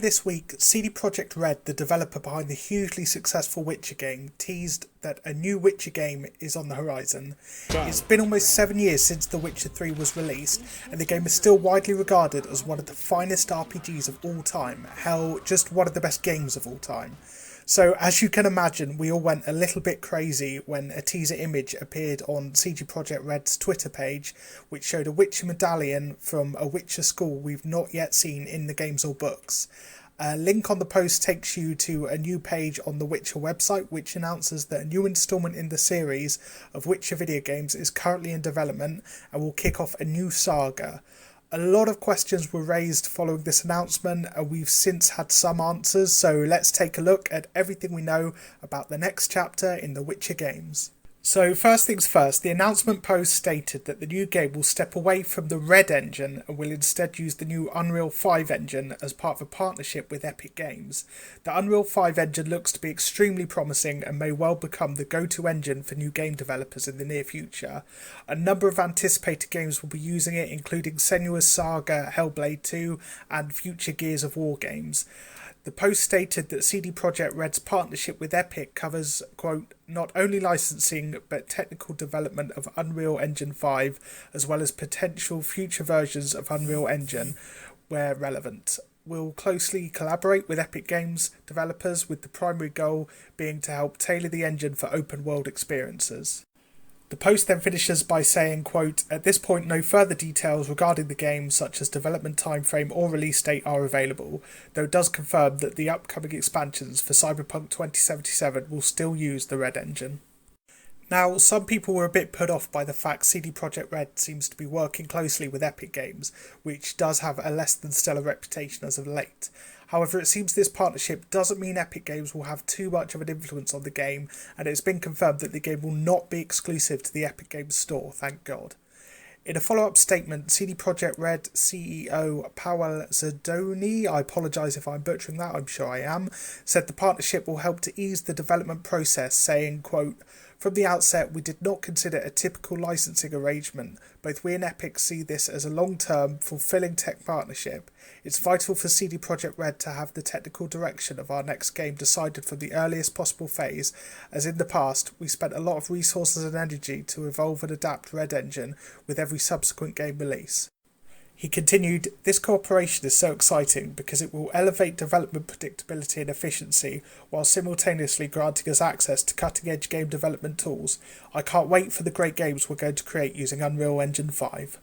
Earlier this week, CD Projekt Red, the developer behind the hugely successful Witcher game, teased that a new Witcher game is on the horizon. It's been almost 7 years since The Witcher 3 was released, and the game is still widely regarded as one of the finest RPGs of all time, hell, just one of the best games of all time. So, as you can imagine, we all went a little bit crazy when a teaser image appeared on CD Projekt Red's Twitter page, which showed a Witcher medallion from a Witcher school we've not yet seen in the games or books. A link on the post takes you to a new page on the Witcher website, which announces that a new instalment in the series of Witcher video games is currently in development and will kick off a new saga. A lot of questions were raised following this announcement, and we've since had some answers, so let's take a look at everything we know about the next chapter in the Witcher games. So first things first, the announcement post stated that the new game will step away from the Red engine and will instead use the new Unreal 5 engine as part of a partnership with Epic Games. The Unreal 5 engine looks to be extremely promising and may well become the go-to engine for new game developers in the near future. A number of anticipated games will be using it, including Senua's Saga, Hellblade 2 and future Gears of War games. The post stated that CD Projekt Red's partnership with Epic covers, quote, not only licensing but technical development of Unreal Engine 5 as well as potential future versions of Unreal Engine where relevant. We'll closely collaborate with Epic Games developers with the primary goal being to help tailor the engine for open world experiences. The post then finishes by saying, quote, at this point no further details regarding the game such as development timeframe or release date are available, though it does confirm that the upcoming expansions for Cyberpunk 2077 will still use the Red engine. Now, some people were a bit put off by the fact CD Projekt Red seems to be working closely with Epic Games, which does have a less than stellar reputation as of late. However, it seems this partnership doesn't mean Epic Games will have too much of an influence on the game, and it's been confirmed that the game will not be exclusive to the Epic Games store, thank God. In a follow-up statement, CD Projekt Red CEO Paweł Zadoni, I apologise if I'm butchering that, I'm sure I am, said the partnership will help to ease the development process, saying, quote, from the outset, we did not consider a typical licensing arrangement. Both we and Epic see this as a long-term, fulfilling tech partnership. It's vital for CD Projekt Red to have the technical direction of our next game decided from the earliest possible phase, as in the past, we spent a lot of resources and energy to evolve and adapt Red Engine with every subsequent game release. He continued, this cooperation is so exciting because it will elevate development predictability and efficiency while simultaneously granting us access to cutting-edge game development tools. I can't wait for the great games we're going to create using Unreal Engine 5.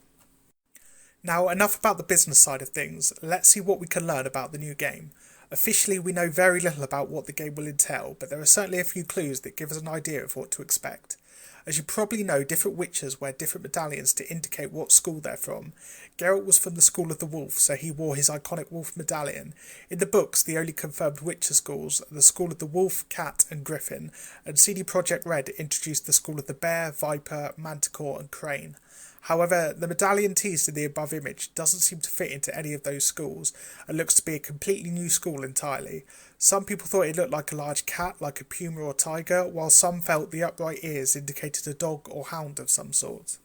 Now, enough about the business side of things, let's see what we can learn about the new game. Officially, we know very little about what the game will entail, but there are certainly a few clues that give us an idea of what to expect. As you probably know, different Witchers wear different medallions to indicate what school they're from. Geralt was from the School of the Wolf, so he wore his iconic wolf medallion. In the books, the only confirmed Witcher schools are the School of the Wolf, Cat and Griffin, and CD Projekt Red introduced the School of the Bear, Viper, Manticore and Crane. However, the medallion teased in the above image doesn't seem to fit into any of those schools and looks to be a completely new school entirely. Some people thought it looked like a large cat, like a puma or tiger, while some felt the upright ears indicated a dog or hound of some sort.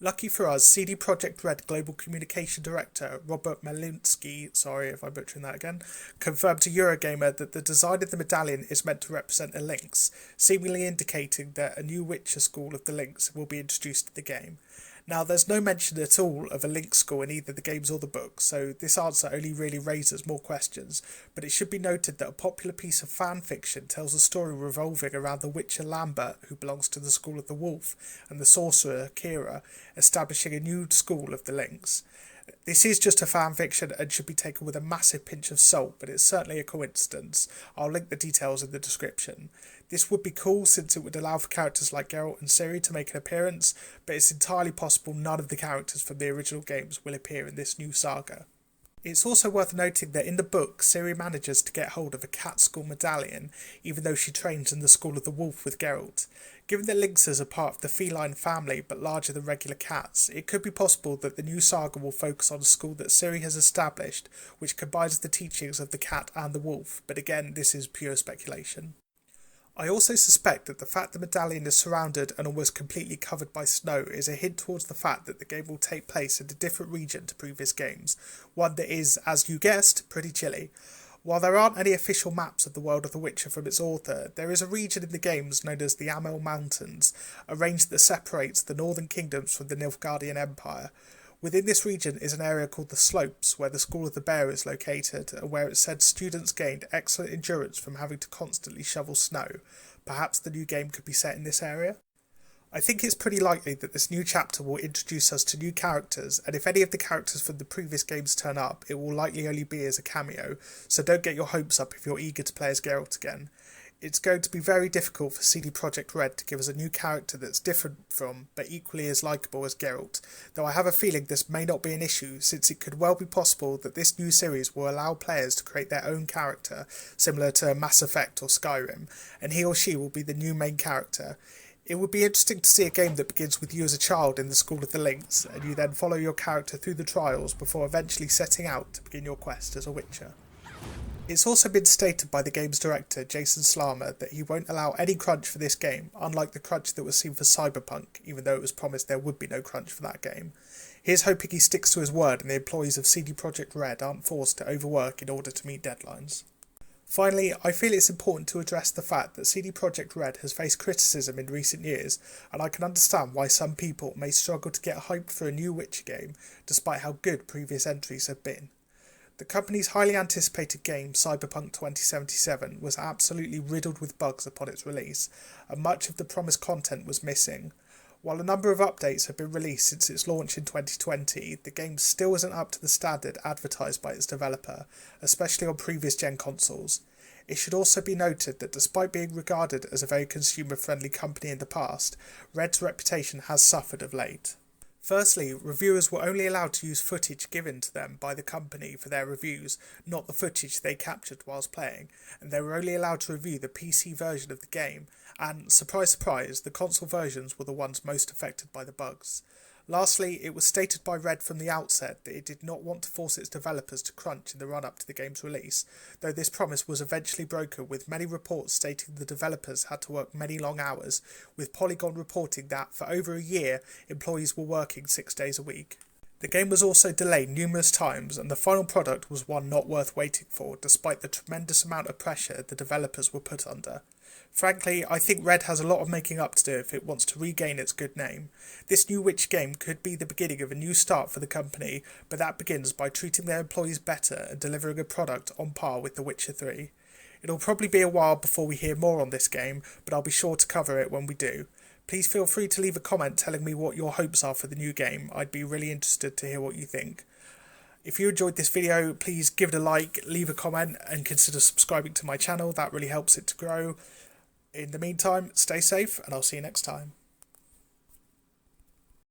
Lucky for us, CD Projekt Red Global Communication Director Robert Malinsky, sorry if I'm butchering that again, confirmed to Eurogamer that the design of the medallion is meant to represent a lynx, seemingly indicating that a new Witcher school of the lynx will be introduced to the game. Now, there's no mention at all of a lynx school in either the games or the books, so this answer only really raises more questions, but it should be noted that a popular piece of fan fiction tells a story revolving around the Witcher Lambert, who belongs to the School of the Wolf, and the sorcerer Kira, establishing a new school of the lynx. This is just a fan fiction and should be taken with a massive pinch of salt, but it's certainly a coincidence. I'll link the details in the description. This would be cool since it would allow for characters like Geralt and Ciri to make an appearance, but it's entirely possible none of the characters from the original games will appear in this new saga. It's also worth noting that in the book, Ciri manages to get hold of a cat school medallion, even though she trains in the School of the Wolf with Geralt. Given that lynxes are part of the feline family but larger than regular cats, it could be possible that the new saga will focus on a school that Ciri has established, which combines the teachings of the cat and the wolf, but again, this is pure speculation. I also suspect that the fact the medallion is surrounded and almost completely covered by snow is a hint towards the fact that the game will take place in a different region to previous games, one that is, as you guessed, pretty chilly. While there aren't any official maps of the world of The Witcher from its author, there is a region in the games known as the Amel Mountains, a range that separates the northern kingdoms from the Nilfgaardian Empire. Within this region is an area called the Slopes, where the School of the Bear is located, and where it said students gained excellent endurance from having to constantly shovel snow. Perhaps the new game could be set in this area? I think it's pretty likely that this new chapter will introduce us to new characters, and if any of the characters from the previous games turn up, it will likely only be as a cameo, so don't get your hopes up if you're eager to play as Geralt again. It's going to be very difficult for CD Projekt Red to give us a new character that's different from, but equally as likeable as Geralt, though I have a feeling this may not be an issue, since it could well be possible that this new series will allow players to create their own character, similar to Mass Effect or Skyrim, and he or she will be the new main character. It would be interesting to see a game that begins with you as a child in the School of the Lynx, and you then follow your character through the trials before eventually setting out to begin your quest as a Witcher. It's also been stated by the game's director, Jason Schlarmer, that he won't allow any crunch for this game, unlike the crunch that was seen for Cyberpunk, even though it was promised there would be no crunch for that game. Here's hoping he sticks to his word and the employees of CD Projekt Red aren't forced to overwork in order to meet deadlines. Finally, I feel it's important to address the fact that CD Projekt Red has faced criticism in recent years, and I can understand why some people may struggle to get hyped for a new Witcher game, despite how good previous entries have been. The company's highly anticipated game, Cyberpunk 2077, was absolutely riddled with bugs upon its release, and much of the promised content was missing. While a number of updates have been released since its launch in 2020, the game still isn't up to the standard advertised by its developer, especially on previous gen consoles. It should also be noted that despite being regarded as a very consumer-friendly company in the past, Red's reputation has suffered of late. Firstly, reviewers were only allowed to use footage given to them by the company for their reviews, not the footage they captured whilst playing, and they were only allowed to review the PC version of the game, and, surprise surprise, the console versions were the ones most affected by the bugs. Lastly, it was stated by Red from the outset that it did not want to force its developers to crunch in the run-up to the game's release, though this promise was eventually broken, with many reports stating the developers had to work many long hours, with Polygon reporting that for over a year, employees were working 6 days a week. The game was also delayed numerous times, and the final product was one not worth waiting for, despite the tremendous amount of pressure the developers were put under. Frankly, I think Red has a lot of making up to do if it wants to regain its good name. This new Witch game could be the beginning of a new start for the company, but that begins by treating their employees better and delivering a product on par with The Witcher 3. It'll probably be a while before we hear more on this game, but I'll be sure to cover it when we do. Please feel free to leave a comment telling me what your hopes are for the new game. I'd be really interested to hear what you think. If you enjoyed this video, please give it a like, leave a comment, and consider subscribing to my channel. That really helps it to grow. In the meantime, stay safe, and I'll see you next time.